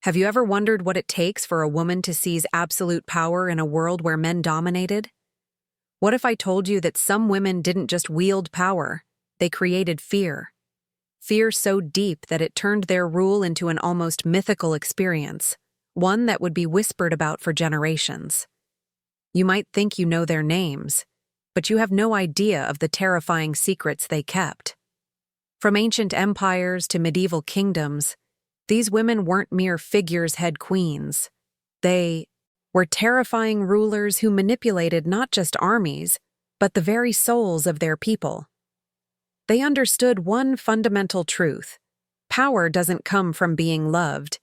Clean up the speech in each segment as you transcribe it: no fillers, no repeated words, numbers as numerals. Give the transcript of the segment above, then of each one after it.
Have you ever wondered what it takes for a woman to seize absolute power in a world where men dominated? What if I told you that some women didn't just wield power, they created fear? Fear so deep that it turned their rule into an almost mythical experience, one that would be whispered about for generations. You might think you know their names, but you have no idea of the terrifying secrets they kept. From ancient empires to medieval kingdoms, these women weren't mere figurehead queens. They were terrifying rulers who manipulated not just armies, but the very souls of their people. They understood one fundamental truth: power doesn't come from being loved,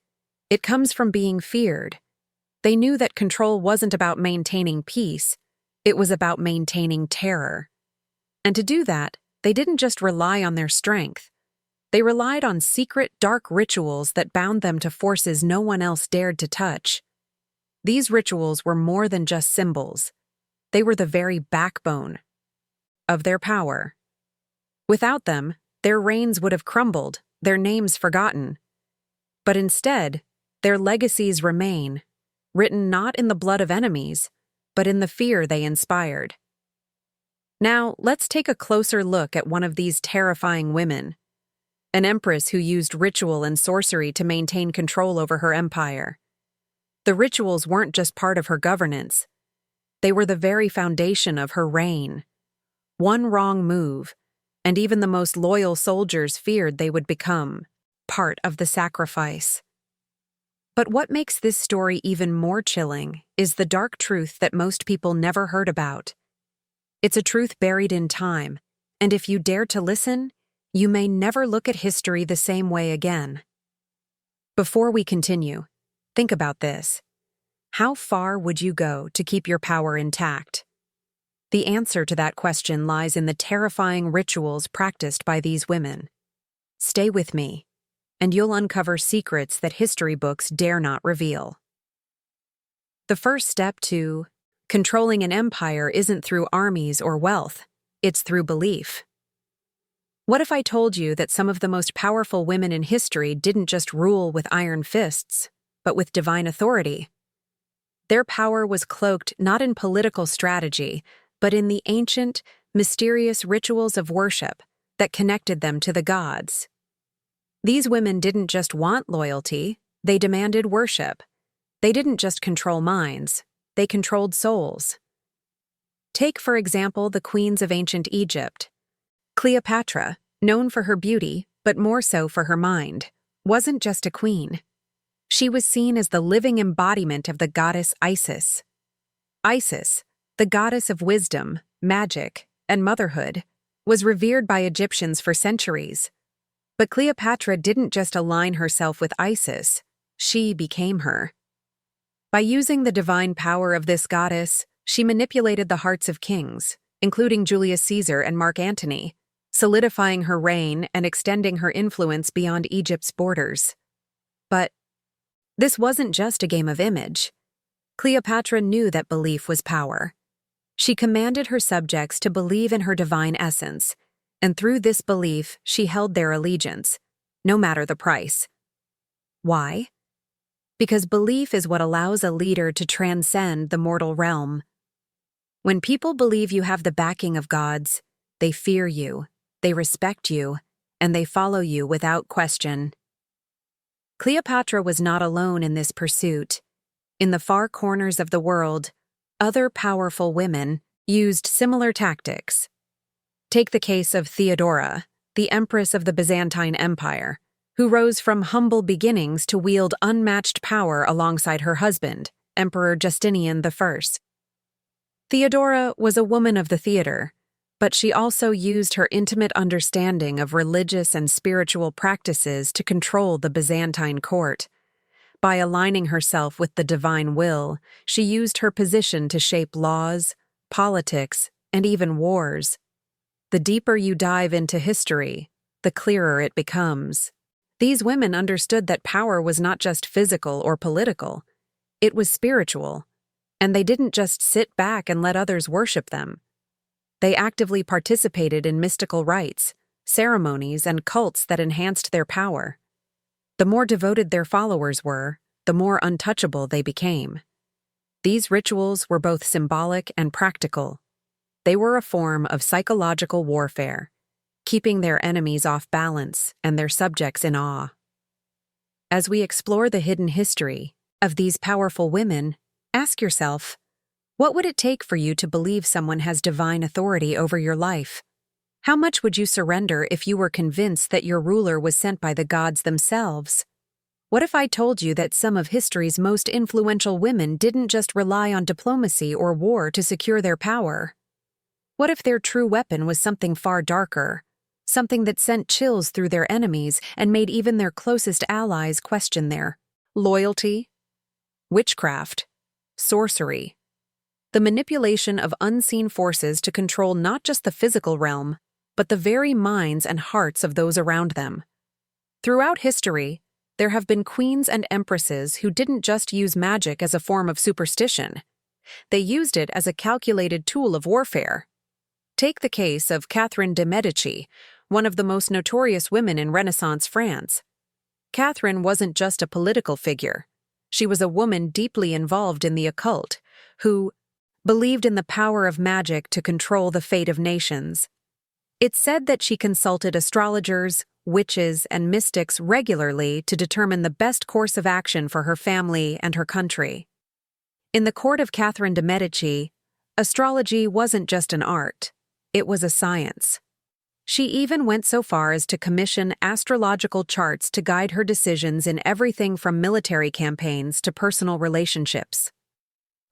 it comes from being feared. They knew that control wasn't about maintaining peace, it was about maintaining terror. And to do that, they didn't just rely on their strength. They relied on secret, dark rituals that bound them to forces no one else dared to touch. These rituals were more than just symbols. They were the very backbone of their power. Without them, their reigns would have crumbled, their names forgotten. But instead, their legacies remain, written not in the blood of enemies, but in the fear they inspired. Now, let's take a closer look at one of these terrifying women, an empress who used ritual and sorcery to maintain control over her empire. The rituals weren't just part of her governance, they were the very foundation of her reign. One wrong move, and even the most loyal soldiers feared they would become part of the sacrifice. But what makes this story even more chilling is the dark truth that most people never heard about. It's a truth buried in time, and if you dare to listen, you may never look at history the same way again. Before we continue, think about this. How far would you go to keep your power intact? The answer to that question lies in the terrifying rituals practiced by these women. Stay with me, and you'll uncover secrets that history books dare not reveal. The first step to controlling an empire isn't through armies or wealth, it's through belief. What if I told you that some of the most powerful women in history didn't just rule with iron fists, but with divine authority? Their power was cloaked not in political strategy, but in the ancient, mysterious rituals of worship that connected them to the gods. These women didn't just want loyalty, they demanded worship. They didn't just control minds, they controlled souls. Take, for example, the queens of ancient Egypt. Cleopatra, known for her beauty, but more so for her mind, wasn't just a queen. She was seen as the living embodiment of the goddess Isis. Isis, the goddess of wisdom, magic, and motherhood, was revered by Egyptians for centuries. But Cleopatra didn't just align herself with Isis, she became her. By using the divine power of this goddess, she manipulated the hearts of kings, including Julius Caesar and Mark Antony, solidifying her reign and extending her influence beyond Egypt's borders. But this wasn't just a game of image. Cleopatra knew that belief was power. She commanded her subjects to believe in her divine essence, and through this belief she held their allegiance, no matter the price. Why? Because belief is what allows a leader to transcend the mortal realm. When people believe you have the backing of gods, they fear you, they respect you, and they follow you without question. Cleopatra was not alone in this pursuit. In the far corners of the world, other powerful women used similar tactics. Take the case of Theodora, the empress of the Byzantine Empire, who rose from humble beginnings to wield unmatched power alongside her husband, Emperor Justinian I. Theodora was a woman of the theater, but she also used her intimate understanding of religious and spiritual practices to control the Byzantine court. By aligning herself with the divine will, she used her position to shape laws, politics, and even wars. The deeper you dive into history, the clearer it becomes. These women understood that power was not just physical or political, it was spiritual, and they didn't just sit back and let others worship them. They actively participated in mystical rites, ceremonies, and cults that enhanced their power. The more devoted their followers were, the more untouchable they became. These rituals were both symbolic and practical. They were a form of psychological warfare, keeping their enemies off balance and their subjects in awe. As we explore the hidden history of these powerful women, ask yourself, what would it take for you to believe someone has divine authority over your life? How much would you surrender if you were convinced that your ruler was sent by the gods themselves? What if I told you that some of history's most influential women didn't just rely on diplomacy or war to secure their power? What if their true weapon was something far darker, something that sent chills through their enemies and made even their closest allies question their loyalty? Witchcraft, sorcery, the manipulation of unseen forces to control not just the physical realm, but the very minds and hearts of those around them. Throughout history, there have been queens and empresses who didn't just use magic as a form of superstition. They used it as a calculated tool of warfare. Take the case of Catherine de' Medici, one of the most notorious women in Renaissance France. Catherine wasn't just a political figure. She was a woman deeply involved in the occult, who believed in the power of magic to control the fate of nations. It's said that she consulted astrologers, witches, and mystics regularly to determine the best course of action for her family and her country. In the court of Catherine de' Medici, astrology wasn't just an art, it was a science. She even went so far as to commission astrological charts to guide her decisions in everything from military campaigns to personal relationships.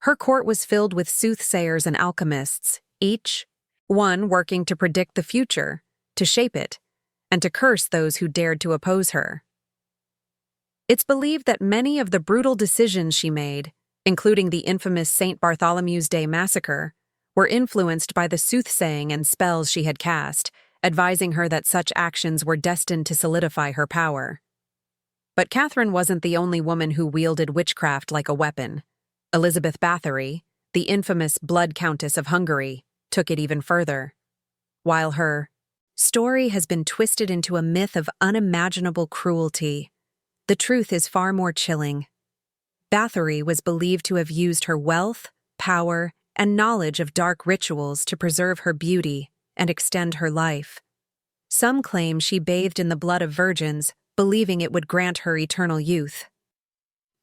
Her court was filled with soothsayers and alchemists, each one working to predict the future, to shape it, and to curse those who dared to oppose her. It's believed that many of the brutal decisions she made, including the infamous St. Bartholomew's Day massacre, were influenced by the soothsaying and spells she had cast, advising her that such actions were destined to solidify her power. But Catherine wasn't the only woman who wielded witchcraft like a weapon. Elizabeth Bathory, the infamous Blood Countess of Hungary, took it even further. While her story has been twisted into a myth of unimaginable cruelty, the truth is far more chilling. Bathory was believed to have used her wealth, power, and knowledge of dark rituals to preserve her beauty and extend her life. Some claim she bathed in the blood of virgins, believing it would grant her eternal youth.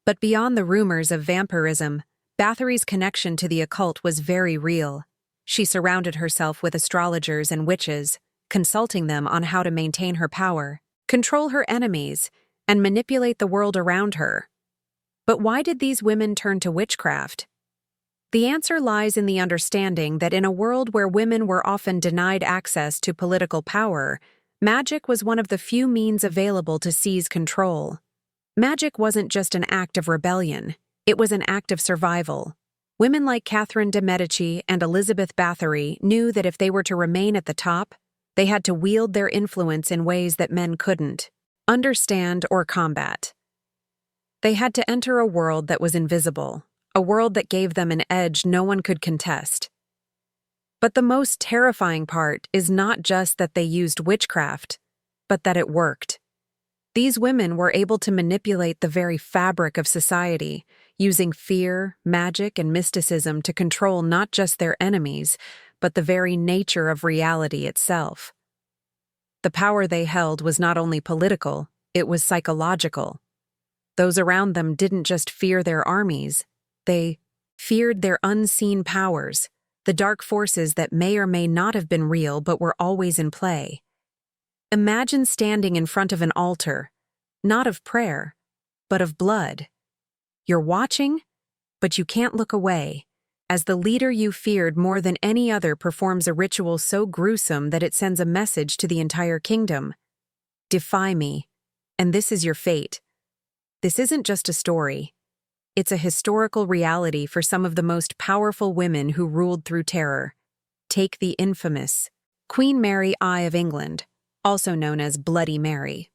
But beyond the rumors of vampirism, Bathory's connection to the occult was very real. She surrounded herself with astrologers and witches, consulting them on how to maintain her power, control her enemies, and manipulate the world around her. But why did these women turn to witchcraft? The answer lies in the understanding that in a world where women were often denied access to political power, magic was one of the few means available to seize control. Magic wasn't just an act of rebellion, it was an act of survival. Women like Catherine de' Medici and Elizabeth Bathory knew that if they were to remain at the top, they had to wield their influence in ways that men couldn't understand or combat. They had to enter a world that was invisible, a world that gave them an edge no one could contest. But the most terrifying part is not just that they used witchcraft, but that it worked. These women were able to manipulate the very fabric of society, using fear, magic, and mysticism to control not just their enemies, but the very nature of reality itself. The power they held was not only political, it was psychological. Those around them didn't just fear their armies, they feared their unseen powers, the dark forces that may or may not have been real but were always in play. Imagine standing in front of an altar, not of prayer, but of blood. You're watching, but you can't look away, as the leader you feared more than any other performs a ritual so gruesome that it sends a message to the entire kingdom. Defy me, and this is your fate. This isn't just a story. It's a historical reality for some of the most powerful women who ruled through terror. Take the infamous Queen Mary I of England, also known as Bloody Mary.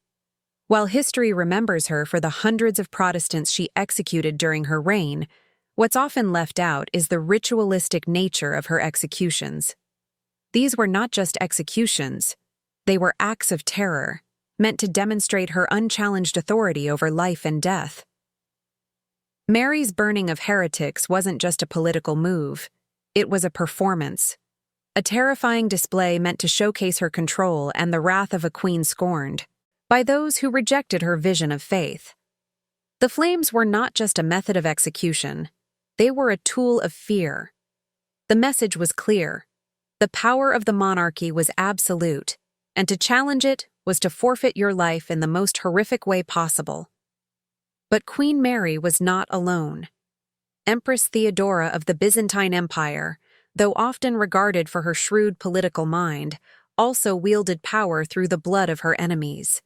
While history remembers her for the hundreds of Protestants she executed during her reign, what's often left out is the ritualistic nature of her executions. These were not just executions, they were acts of terror, meant to demonstrate her unchallenged authority over life and death. Mary's burning of heretics wasn't just a political move, it was a performance. A terrifying display meant to showcase her control and the wrath of a queen scorned by those who rejected her vision of faith. The flames were not just a method of execution, they were a tool of fear. The message was clear. The power of the monarchy was absolute, and to challenge it was to forfeit your life in the most horrific way possible. But Queen Mary was not alone. Empress Theodora of the Byzantine Empire, though often regarded for her shrewd political mind, also wielded power through the blood of her enemies.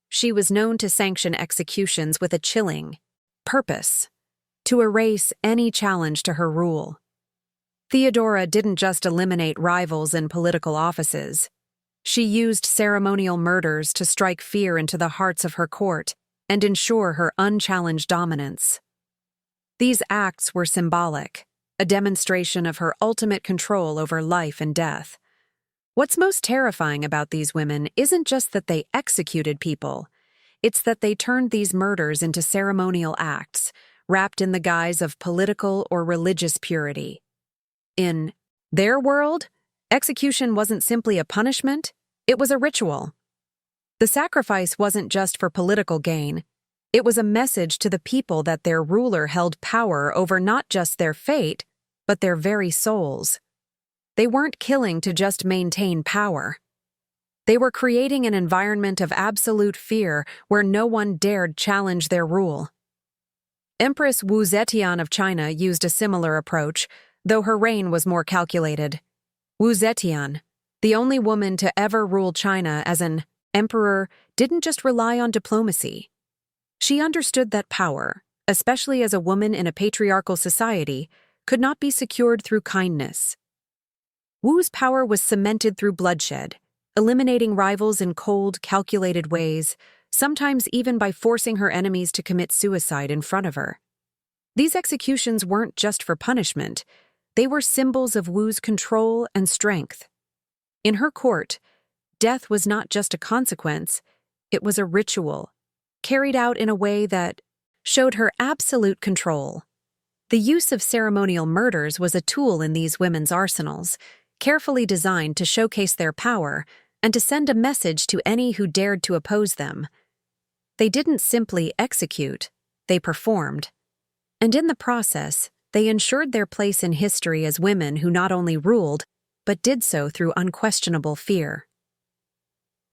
She was known to sanction executions with a chilling purpose, to erase any challenge to her rule. Theodora didn't just eliminate rivals in political offices. She used ceremonial murders to strike fear into the hearts of her court and ensure her unchallenged dominance. These acts were symbolic, a demonstration of her ultimate control over life and death. What's most terrifying about these women isn't just that they executed people, it's that they turned these murders into ceremonial acts, wrapped in the guise of political or religious purity. In their world, execution wasn't simply a punishment, it was a ritual. The sacrifice wasn't just for political gain, it was a message to the people that their ruler held power over not just their fate, but their very souls. They weren't killing to just maintain power. They were creating an environment of absolute fear where no one dared challenge their rule. Empress Wu Zetian of China used a similar approach, though her reign was more calculated. Wu Zetian, the only woman to ever rule China as an emperor, didn't just rely on diplomacy. She understood that power, especially as a woman in a patriarchal society, could not be secured through kindness. Wu's power was cemented through bloodshed, eliminating rivals in cold, calculated ways, sometimes even by forcing her enemies to commit suicide in front of her. These executions weren't just for punishment, they were symbols of Wu's control and strength. In her court, death was not just a consequence, it was a ritual, carried out in a way that showed her absolute control. The use of ceremonial murders was a tool in these women's arsenals, carefully designed to showcase their power and to send a message to any who dared to oppose them. They didn't simply execute, they performed. And in the process, they ensured their place in history as women who not only ruled, but did so through unquestionable fear.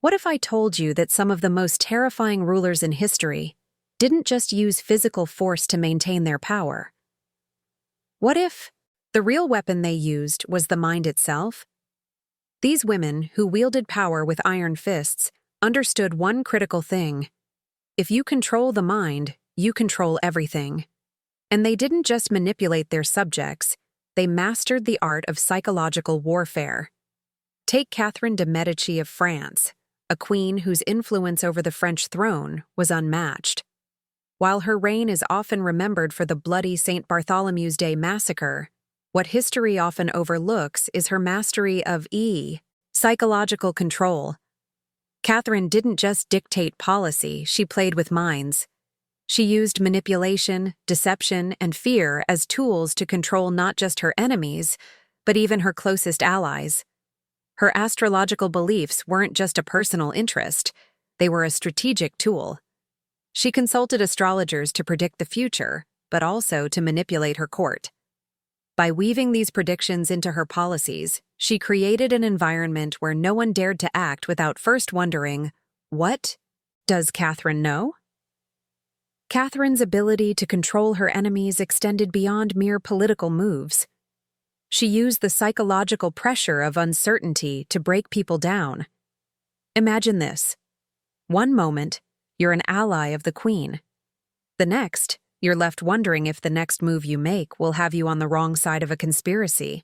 What if I told you that some of the most terrifying rulers in history didn't just use physical force to maintain their power? What if the real weapon they used was the mind itself? These women, who wielded power with iron fists, understood one critical thing. If you control the mind, you control everything. And they didn't just manipulate their subjects, they mastered the art of psychological warfare. Take Catherine de' Medici of France, a queen whose influence over the French throne was unmatched. While her reign is often remembered for the bloody St. Bartholomew's Day massacre, what history often overlooks is her mastery of psychological control. Catherine didn't just dictate policy, she played with minds. She used manipulation, deception, and fear as tools to control not just her enemies, but even her closest allies. Her astrological beliefs weren't just a personal interest, they were a strategic tool. She consulted astrologers to predict the future, but also to manipulate her court. By weaving these predictions into her policies, she created an environment where no one dared to act without first wondering, what does Catherine know? Catherine's ability to control her enemies extended beyond mere political moves. She used the psychological pressure of uncertainty to break people down. Imagine this. One moment, you're an ally of the Queen. The next, you're left wondering if the next move you make will have you on the wrong side of a conspiracy.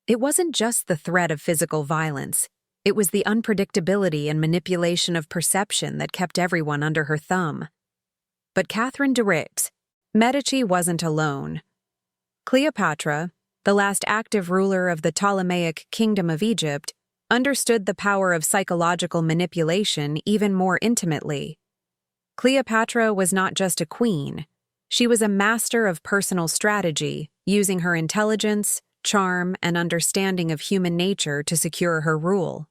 It wasn't just the threat of physical violence. It was the unpredictability and manipulation of perception that kept everyone under her thumb. But Catherine de' Medici wasn't alone. Cleopatra, the last active ruler of the Ptolemaic Kingdom of Egypt, understood the power of psychological manipulation even more intimately. Cleopatra was not just a queen, She was a master of personal strategy, using her intelligence, charm, and understanding of human nature to secure her rule.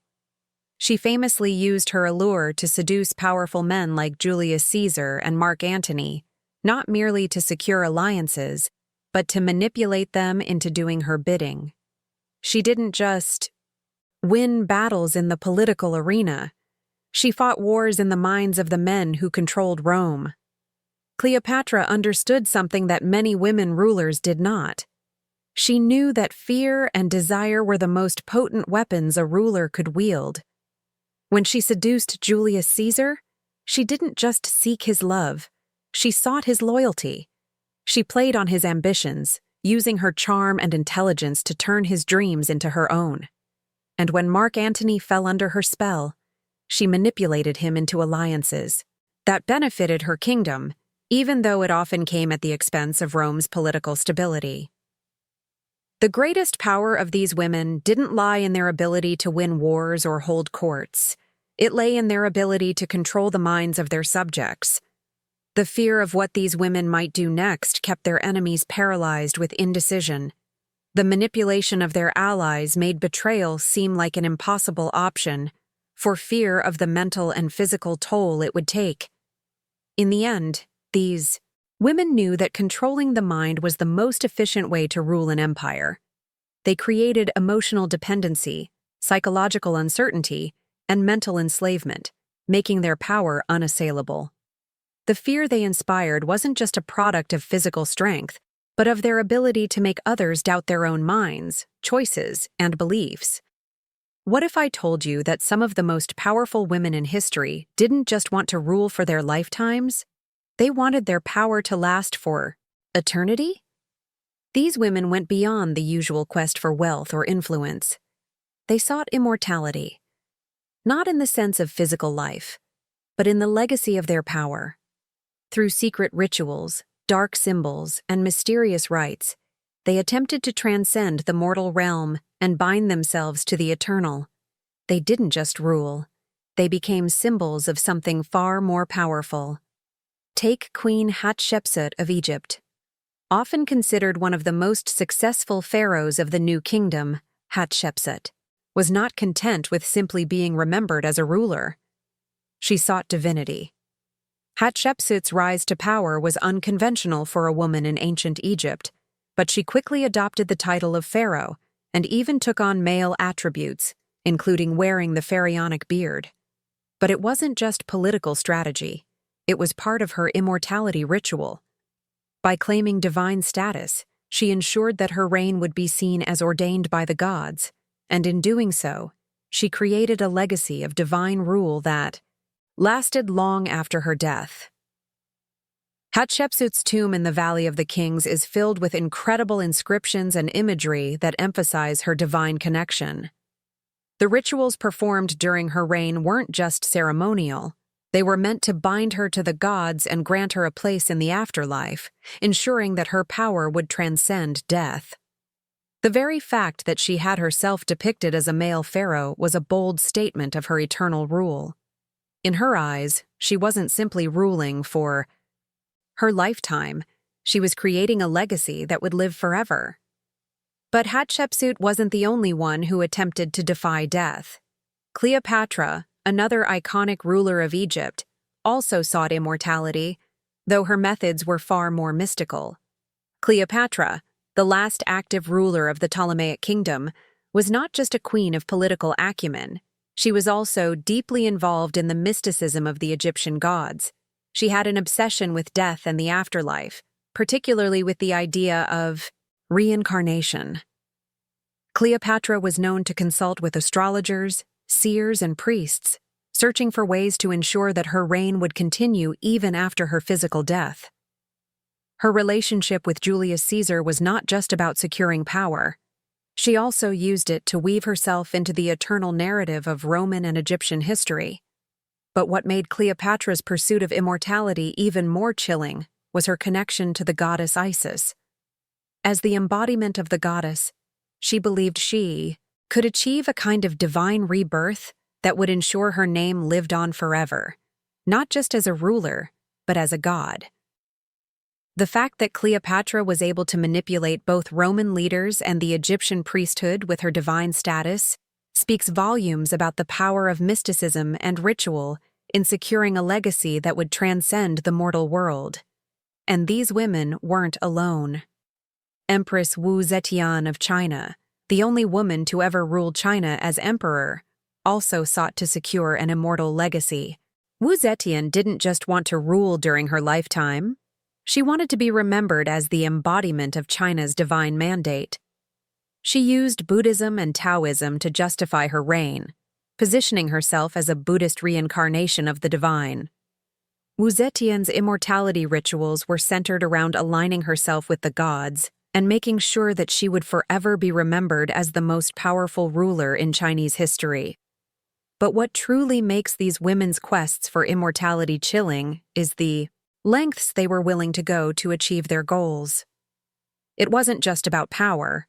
She famously used her allure to seduce powerful men like Julius Caesar and Mark Antony, not merely to secure alliances, but to manipulate them into doing her bidding. She didn't just win battles in the political arena. She fought wars in the minds of the men who controlled Rome. Cleopatra understood something that many women rulers did not. She knew that fear and desire were the most potent weapons a ruler could wield. When she seduced Julius Caesar, she didn't just seek his love, she sought his loyalty. She played on his ambitions, using her charm and intelligence to turn his dreams into her own. And when Mark Antony fell under her spell, she manipulated him into alliances that benefited her kingdom, even though it often came at the expense of Rome's political stability. The greatest power of these women didn't lie in their ability to win wars or hold courts. It lay in their ability to control the minds of their subjects. The fear of what these women might do next kept their enemies paralyzed with indecision. The manipulation of their allies made betrayal seem like an impossible option, for fear of the mental and physical toll it would take. In the end, these women knew that controlling the mind was the most efficient way to rule an empire. They created emotional dependency, psychological uncertainty, and mental enslavement, making their power unassailable. The fear they inspired wasn't just a product of physical strength, but of their ability to make others doubt their own minds, choices, and beliefs. What if I told you that some of the most powerful women in history didn't just want to rule for their lifetimes? They wanted their power to last for eternity? These women went beyond the usual quest for wealth or influence. They sought immortality, not in the sense of physical life, but in the legacy of their power. Through secret rituals, dark symbols, and mysterious rites, they attempted to transcend the mortal realm and bind themselves to the eternal. They didn't just rule. They became symbols of something far more powerful. Take Queen Hatshepsut of Egypt. Often considered one of the most successful pharaohs of the New Kingdom, Hatshepsut was not content with simply being remembered as a ruler. She sought divinity. Hatshepsut's rise to power was unconventional for a woman in ancient Egypt, but she quickly adopted the title of pharaoh and even took on male attributes, including wearing the pharaonic beard. But it wasn't just political strategy. It was part of her immortality ritual. By claiming divine status, she ensured that her reign would be seen as ordained by the gods, and in doing so, she created a legacy of divine rule that lasted long after her death. Hatshepsut's tomb in the Valley of the Kings is filled with incredible inscriptions and imagery that emphasize her divine connection. The rituals performed during her reign weren't just ceremonial. They were meant to bind her to the gods and grant her a place in the afterlife, ensuring that her power would transcend death. The very fact that she had herself depicted as a male pharaoh was a bold statement of her eternal rule. In her eyes, she wasn't simply ruling for her lifetime, she was creating a legacy that would live forever. But Hatshepsut wasn't the only one who attempted to defy death. Cleopatra, another iconic ruler of Egypt, also sought immortality, though her methods were far more mystical. Cleopatra, the last active ruler of the Ptolemaic kingdom, was not just a queen of political acumen. She was also deeply involved in the mysticism of the Egyptian gods. She had an obsession with death and the afterlife, particularly with the idea of reincarnation. Cleopatra was known to consult with astrologers, seers, and priests, searching for ways to ensure that her reign would continue even after her physical death. Her relationship with Julius Caesar was not just about securing power. She also used it to weave herself into the eternal narrative of Roman and Egyptian history. But what made Cleopatra's pursuit of immortality even more chilling was her connection to the goddess Isis. As the embodiment of the goddess, she believed she could achieve a kind of divine rebirth that would ensure her name lived on forever, not just as a ruler, but as a god. The fact that Cleopatra was able to manipulate both Roman leaders and the Egyptian priesthood with her divine status speaks volumes about the power of mysticism and ritual in securing a legacy that would transcend the mortal world. And these women weren't alone. Empress Wu Zetian of China, the only woman to ever rule China as emperor, also sought to secure an immortal legacy. Wu Zetian didn't just want to rule during her lifetime. She wanted to be remembered as the embodiment of China's divine mandate. She used Buddhism and Taoism to justify her reign, positioning herself as a Buddhist reincarnation of the divine. Wu Zetian's immortality rituals were centered around aligning herself with the gods and making sure that she would forever be remembered as the most powerful ruler in Chinese history. But what truly makes these women's quests for immortality chilling is the lengths they were willing to go to achieve their goals. It wasn't just about power.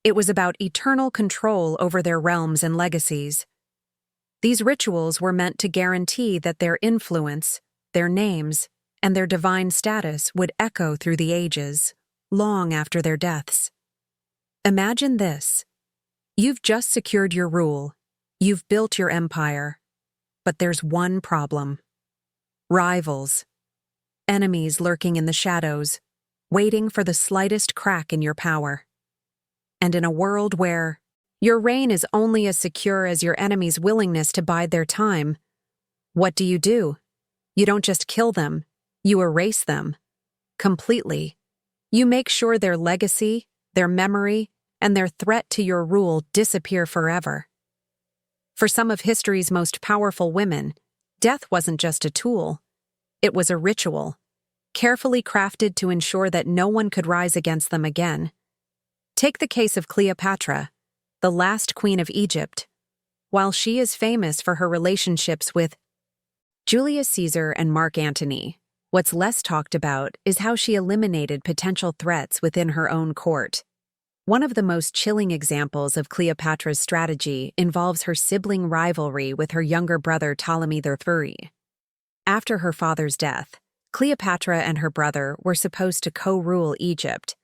It was about eternal control over their realms and legacies. These rituals were meant to guarantee that their influence, their names, and their divine status would echo through the ages, long after their deaths. Imagine this. You've just secured your rule. You've built your empire. But there's one problem. Rivals. Enemies lurking in the shadows, waiting for the slightest crack in your power. And in a world where your reign is only as secure as your enemy's willingness to bide their time, what do? You don't just kill them, you erase them. Completely. You make sure their legacy, their memory, and their threat to your rule disappear forever. For some of history's most powerful women, death wasn't just a tool. It was a ritual, carefully crafted to ensure that no one could rise against them again. Take the case of Cleopatra, the last queen of Egypt. While she is famous for her relationships with Julius Caesar and Mark Antony, what's less talked about is how she eliminated potential threats within her own court. One of the most chilling examples of Cleopatra's strategy involves her sibling rivalry with her younger brother Ptolemy III. After her father's death, Cleopatra and her brother were supposed to co-rule Egypt,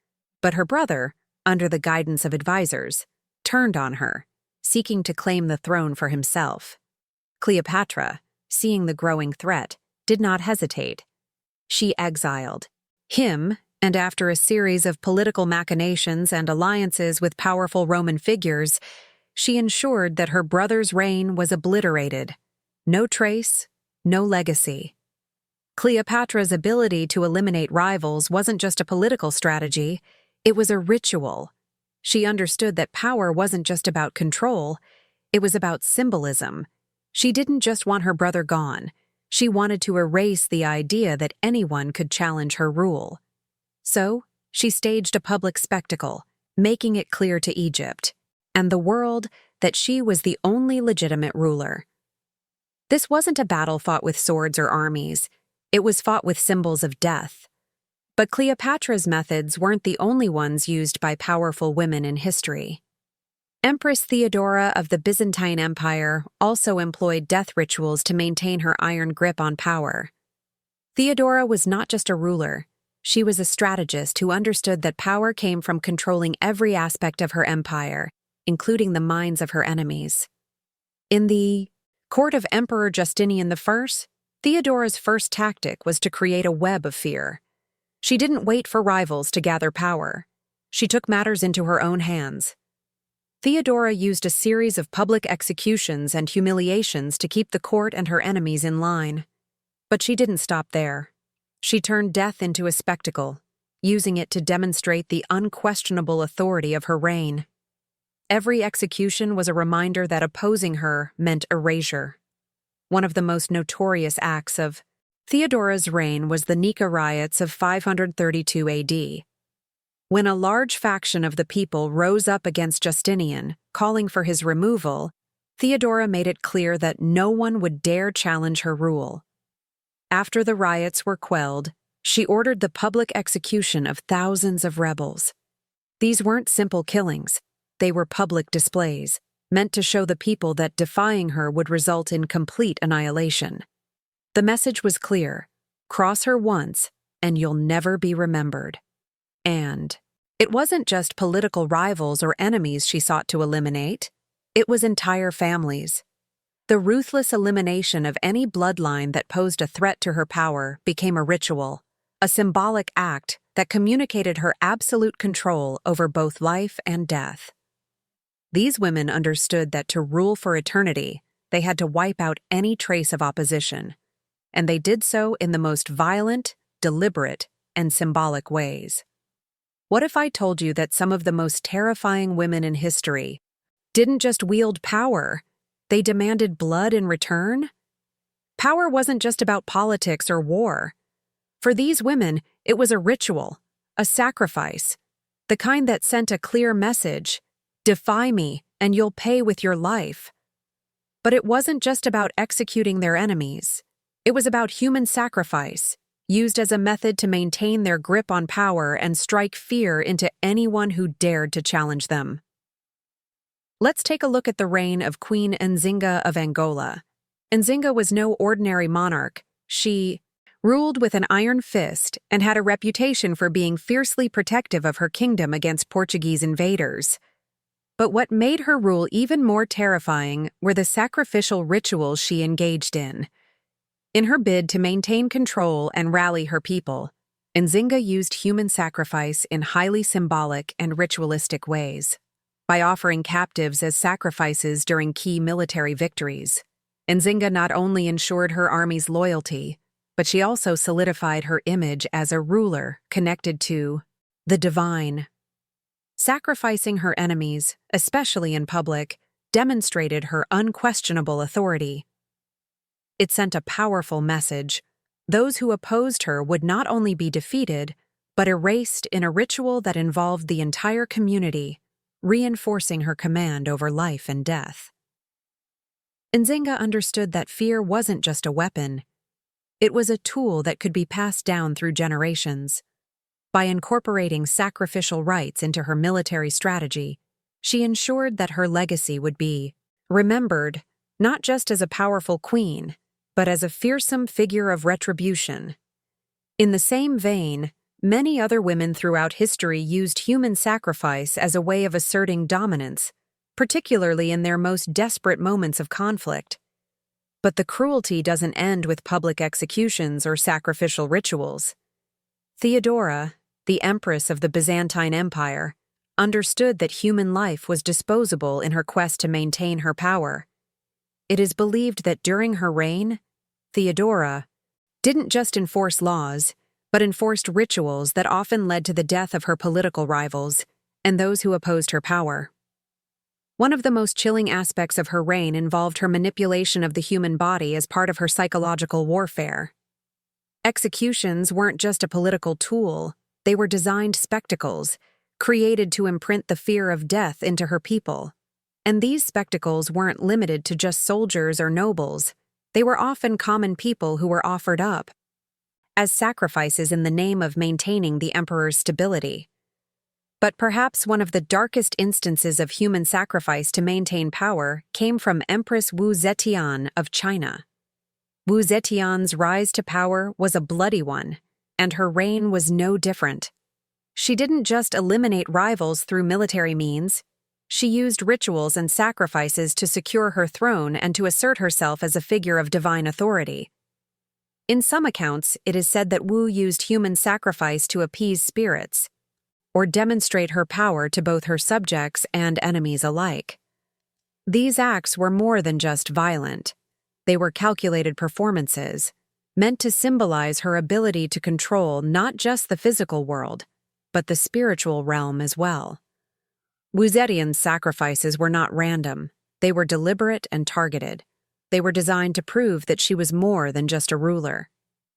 but her brother, under the guidance of advisors, turned on her, seeking to claim the throne for himself. Cleopatra, seeing the growing threat, did not hesitate. She exiled him, and after a series of political machinations and alliances with powerful Roman figures, she ensured that her brother's reign was obliterated. No trace, no legacy. Cleopatra's ability to eliminate rivals wasn't just a political strategy, it was a ritual. She understood that power wasn't just about control, it was about symbolism. She didn't just want her brother gone. She wanted to erase the idea that anyone could challenge her rule. So, she staged a public spectacle, making it clear to Egypt and the world that she was the only legitimate ruler. This wasn't a battle fought with swords or armies. It was fought with symbols of death. But Cleopatra's methods weren't the only ones used by powerful women in history. Empress Theodora of the Byzantine Empire also employed death rituals to maintain her iron grip on power. Theodora was not just a ruler. She was a strategist who understood that power came from controlling every aspect of her empire, including the minds of her enemies. In the court of Emperor Justinian I, Theodora's first tactic was to create a web of fear. She didn't wait for rivals to gather power. She took matters into her own hands. Theodora used a series of public executions and humiliations to keep the court and her enemies in line. But she didn't stop there. She turned death into a spectacle, using it to demonstrate the unquestionable authority of her reign. Every execution was a reminder that opposing her meant erasure. One of the most notorious acts of Theodora's reign was the Nika riots of 532 AD. When a large faction of the people rose up against Justinian, calling for his removal, Theodora made it clear that no one would dare challenge her rule. After the riots were quelled, she ordered the public execution of thousands of rebels. These weren't simple killings. They were public displays, meant to show the people that defying her would result in complete annihilation. The message was clear: cross her once, and you'll never be remembered. And it wasn't just political rivals or enemies she sought to eliminate, it was entire families. The ruthless elimination of any bloodline that posed a threat to her power became a ritual, a symbolic act that communicated her absolute control over both life and death. These women understood that to rule for eternity, they had to wipe out any trace of opposition, and they did so in the most violent, deliberate, and symbolic ways. What if I told you that some of the most terrifying women in history didn't just wield power, they demanded blood in return? Power wasn't just about politics or war. For these women, it was a ritual, a sacrifice, the kind that sent a clear message: defy me, and you'll pay with your life. But it wasn't just about executing their enemies. It was about human sacrifice, used as a method to maintain their grip on power and strike fear into anyone who dared to challenge them. Let's take a look at the reign of Queen Nzinga of Angola. Nzinga was no ordinary monarch. She ruled with an iron fist and had a reputation for being fiercely protective of her kingdom against Portuguese invaders. But what made her rule even more terrifying were the sacrificial rituals she engaged in. In her bid to maintain control and rally her people, Nzinga used human sacrifice in highly symbolic and ritualistic ways. By offering captives as sacrifices during key military victories, Nzinga not only ensured her army's loyalty, but she also solidified her image as a ruler connected to the divine. Sacrificing her enemies, especially in public, demonstrated her unquestionable authority. It sent a powerful message. Those who opposed her would not only be defeated, but erased in a ritual that involved the entire community, reinforcing her command over life and death. Nzinga understood that fear wasn't just a weapon. It was a tool that could be passed down through generations. By incorporating sacrificial rites into her military strategy, she ensured that her legacy would be remembered not just as a powerful queen, but as a fearsome figure of retribution. In the same vein, many other women throughout history used human sacrifice as a way of asserting dominance, particularly in their most desperate moments of conflict. But the cruelty doesn't end with public executions or sacrificial rituals. Theodora, the Empress of the Byzantine Empire, understood that human life was disposable in her quest to maintain her power. It is believed that during her reign, Theodora didn't just enforce laws, but enforced rituals that often led to the death of her political rivals and those who opposed her power. One of the most chilling aspects of her reign involved her manipulation of the human body as part of her psychological warfare. Executions weren't just a political tool, they were designed spectacles, created to imprint the fear of death into her people. And these spectacles weren't limited to just soldiers or nobles. They were often common people who were offered up as sacrifices in the name of maintaining the emperor's stability. But perhaps one of the darkest instances of human sacrifice to maintain power came from Empress Wu Zetian of China. Wu Zetian's rise to power was a bloody one, and her reign was no different. She didn't just eliminate rivals through military means. She used rituals and sacrifices to secure her throne and to assert herself as a figure of divine authority. In some accounts, it is said that Wu used human sacrifice to appease spirits, or demonstrate her power to both her subjects and enemies alike. These acts were more than just violent. They were calculated performances, meant to symbolize her ability to control not just the physical world, but the spiritual realm as well. Wu Zetian's sacrifices were not random. They were deliberate and targeted. They were designed to prove that she was more than just a ruler.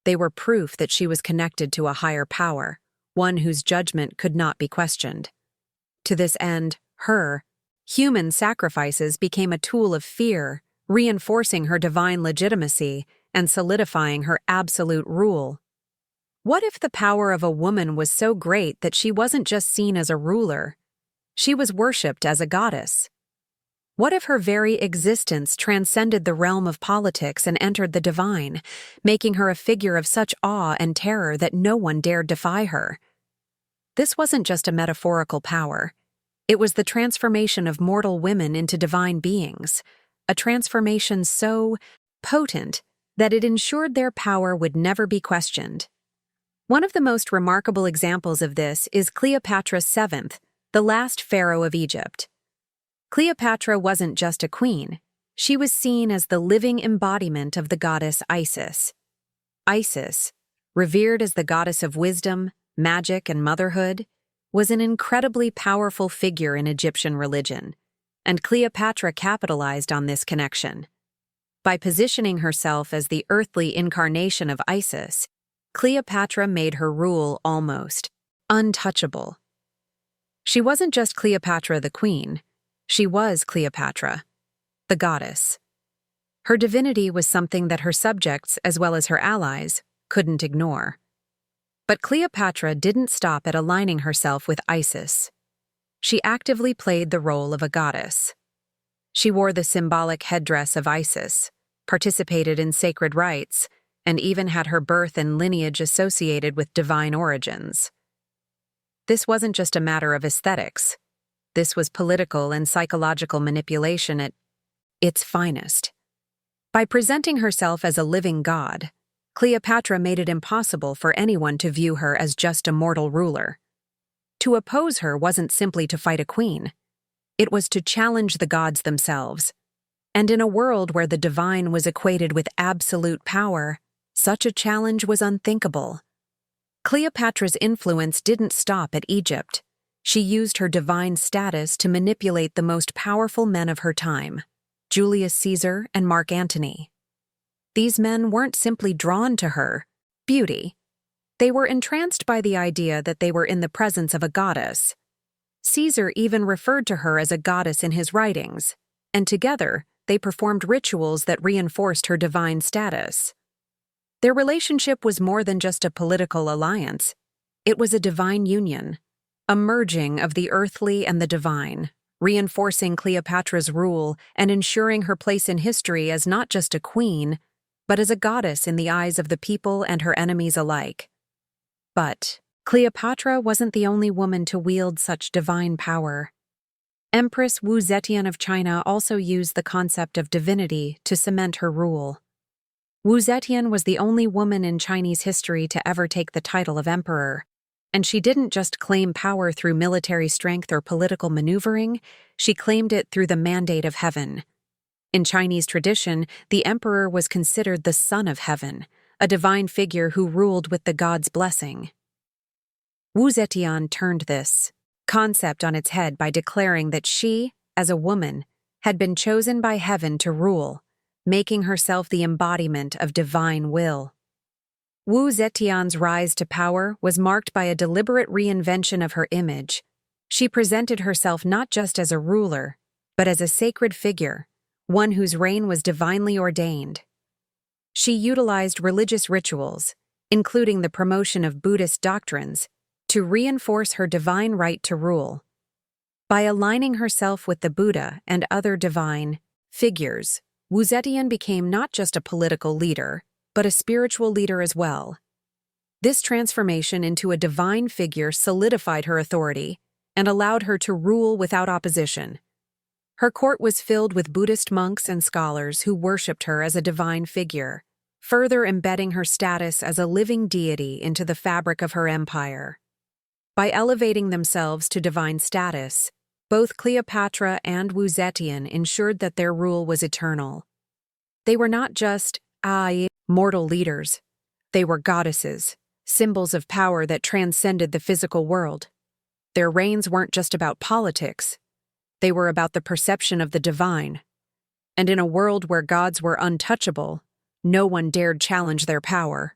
They were proof that she was connected to a higher power, one whose judgment could not be questioned. To this end, her human sacrifices became a tool of fear, reinforcing her divine legitimacy and solidifying her absolute rule. What if the power of a woman was so great that she wasn't just seen as a ruler? She was worshipped as a goddess. What if her very existence transcended the realm of politics and entered the divine, making her a figure of such awe and terror that no one dared defy her? This wasn't just a metaphorical power. It was the transformation of mortal women into divine beings, a transformation so potent that it ensured their power would never be questioned. One of the most remarkable examples of this is Cleopatra VII, the last pharaoh of Egypt. Cleopatra wasn't just a queen. She was seen as the living embodiment of the goddess Isis. Isis, revered as the goddess of wisdom, magic, and motherhood, was an incredibly powerful figure in Egyptian religion, and Cleopatra capitalized on this connection. By positioning herself as the earthly incarnation of Isis, Cleopatra made her rule almost untouchable. She wasn't just Cleopatra the queen. She was Cleopatra, the goddess. Her divinity was something that her subjects, as well as her allies, couldn't ignore. But Cleopatra didn't stop at aligning herself with Isis. She actively played the role of a goddess. She wore the symbolic headdress of Isis, participated in sacred rites, and even had her birth and lineage associated with divine origins. This wasn't just a matter of aesthetics. This was political and psychological manipulation at its finest. By presenting herself as a living god, Cleopatra made it impossible for anyone to view her as just a mortal ruler. To oppose her wasn't simply to fight a queen. It was to challenge the gods themselves. And in a world where the divine was equated with absolute power, such a challenge was unthinkable. Cleopatra's influence didn't stop at Egypt. She used her divine status to manipulate the most powerful men of her time, Julius Caesar and Mark Antony. These men weren't simply drawn to her beauty. They were entranced by the idea that they were in the presence of a goddess. Caesar even referred to her as a goddess in his writings, and together they performed rituals that reinforced her divine status. Their relationship was more than just a political alliance. It was a divine union, a merging of the earthly and the divine, reinforcing Cleopatra's rule and ensuring her place in history as not just a queen, but as a goddess in the eyes of the people and her enemies alike. But Cleopatra wasn't the only woman to wield such divine power. Empress Wu Zetian of China also used the concept of divinity to cement her rule. Wu Zetian was the only woman in Chinese history to ever take the title of emperor. And she didn't just claim power through military strength or political maneuvering, she claimed it through the mandate of heaven. In Chinese tradition, the emperor was considered the son of heaven, a divine figure who ruled with the god's blessing. Wu Zetian turned this concept on its head by declaring that she, as a woman, had been chosen by heaven to rule, making herself the embodiment of divine will. Wu Zetian's rise to power was marked by a deliberate reinvention of her image. She presented herself not just as a ruler, but as a sacred figure, one whose reign was divinely ordained. She utilized religious rituals, including the promotion of Buddhist doctrines, to reinforce her divine right to rule. By aligning herself with the Buddha and other divine figures, Wu Zetian became not just a political leader, but a spiritual leader as well. This transformation into a divine figure solidified her authority and allowed her to rule without opposition. Her court was filled with Buddhist monks and scholars who worshipped her as a divine figure, further embedding her status as a living deity into the fabric of her empire. By elevating themselves to divine status, both Cleopatra and Wu Zetian ensured that their rule was eternal. They were not just mortal leaders. They were goddesses, symbols of power that transcended the physical world. Their reigns weren't just about politics. They were about the perception of the divine. And in a world where gods were untouchable, no one dared challenge their power.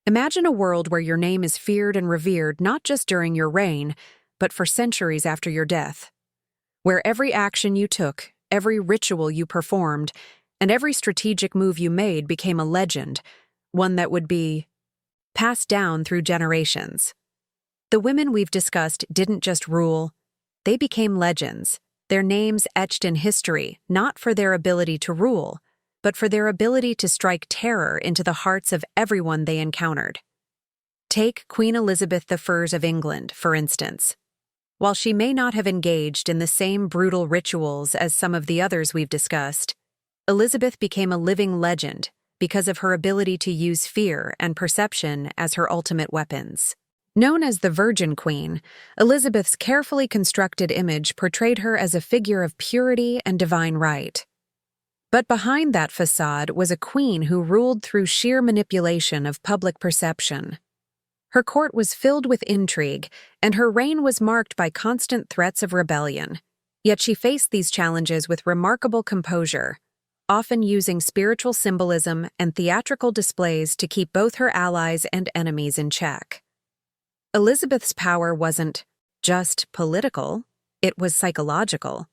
Imagine a world where your name is feared and revered not just during your reign, but for centuries after your death. Where every action you took, every ritual you performed, and every strategic move you made became a legend, one that would be passed down through generations. The women we've discussed didn't just rule, they became legends, their names etched in history, not for their ability to rule, but for their ability to strike terror into the hearts of everyone they encountered. Take Queen Elizabeth I of England, for instance. While she may not have engaged in the same brutal rituals as some of the others we've discussed, Elizabeth became a living legend because of her ability to use fear and perception as her ultimate weapons. Known as the Virgin Queen, Elizabeth's carefully constructed image portrayed her as a figure of purity and divine right. But behind that facade was a queen who ruled through sheer manipulation of public perception. Her court was filled with intrigue, and her reign was marked by constant threats of rebellion. Yet she faced these challenges with remarkable composure, often using spiritual symbolism and theatrical displays to keep both her allies and enemies in check. Elizabeth's power wasn't just political, it was psychological.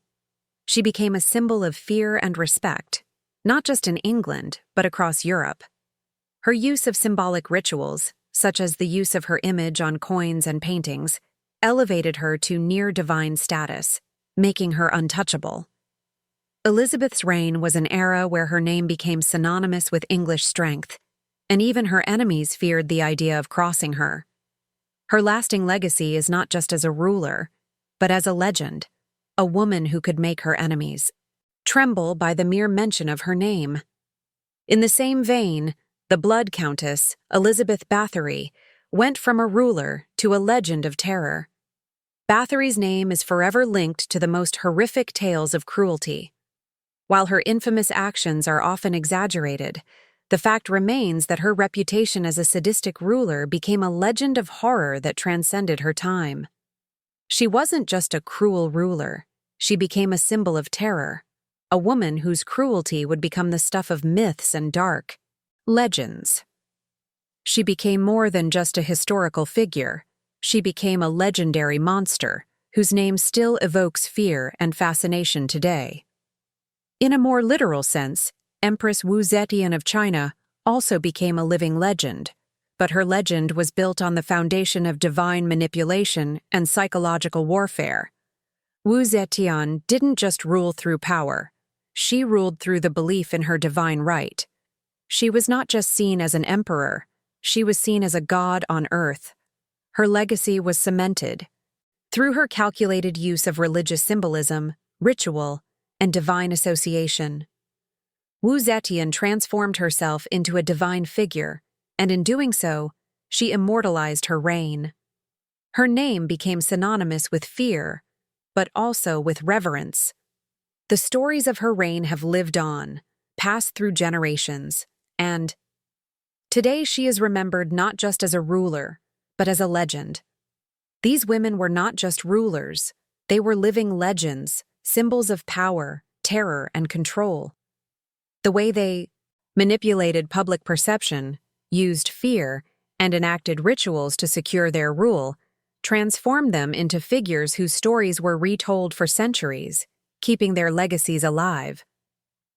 She became a symbol of fear and respect, not just in England, but across Europe. Her use of symbolic rituals, such as the use of her image on coins and paintings, elevated her to near-divine status, making her untouchable. Elizabeth's reign was an era where her name became synonymous with English strength, and even her enemies feared the idea of crossing her. Her lasting legacy is not just as a ruler, but as a legend, a woman who could make her enemies tremble by the mere mention of her name. In the same vein, the Blood Countess, Elizabeth Bathory, went from a ruler to a legend of terror. Bathory's name is forever linked to the most horrific tales of cruelty. While her infamous actions are often exaggerated, the fact remains that her reputation as a sadistic ruler became a legend of horror that transcended her time. She wasn't just a cruel ruler, she became a symbol of terror, a woman whose cruelty would become the stuff of myths and dark legends. She became more than just a historical figure, she became a legendary monster, whose name still evokes fear and fascination today. In a more literal sense, Empress Wu Zetian of China also became a living legend, but her legend was built on the foundation of divine manipulation and psychological warfare. Wu Zetian didn't just rule through power, she ruled through the belief in her divine right. She was not just seen as an emperor, she was seen as a god on earth. Her legacy was cemented through her calculated use of religious symbolism, ritual, and divine association. Wu Zetian transformed herself into a divine figure, and in doing so, she immortalized her reign. Her name became synonymous with fear, but also with reverence. The stories of her reign have lived on, passed through generations, and today she is remembered not just as a ruler, but as a legend. These women were not just rulers, they were living legends, symbols of power, terror, and control. The way they manipulated public perception, used fear, and enacted rituals to secure their rule transformed them into figures whose stories were retold for centuries, keeping their legacies alive.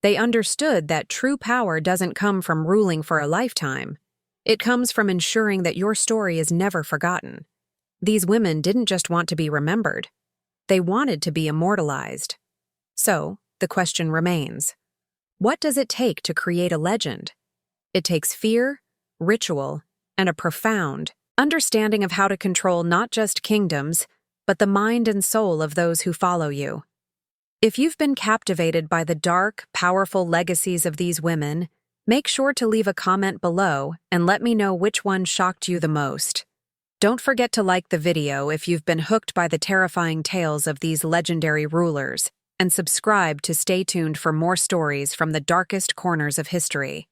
They understood that true power doesn't come from ruling for a lifetime. It comes from ensuring that your story is never forgotten. These women didn't just want to be remembered. They wanted to be immortalized. So, the question remains, what does it take to create a legend? It takes fear, ritual, and a profound understanding of how to control not just kingdoms, but the mind and soul of those who follow you. If you've been captivated by the dark, powerful legacies of these women, make sure to leave a comment below and let me know which one shocked you the most. Don't forget to like the video if you've been hooked by the terrifying tales of these legendary rulers, and subscribe to stay tuned for more stories from the darkest corners of history.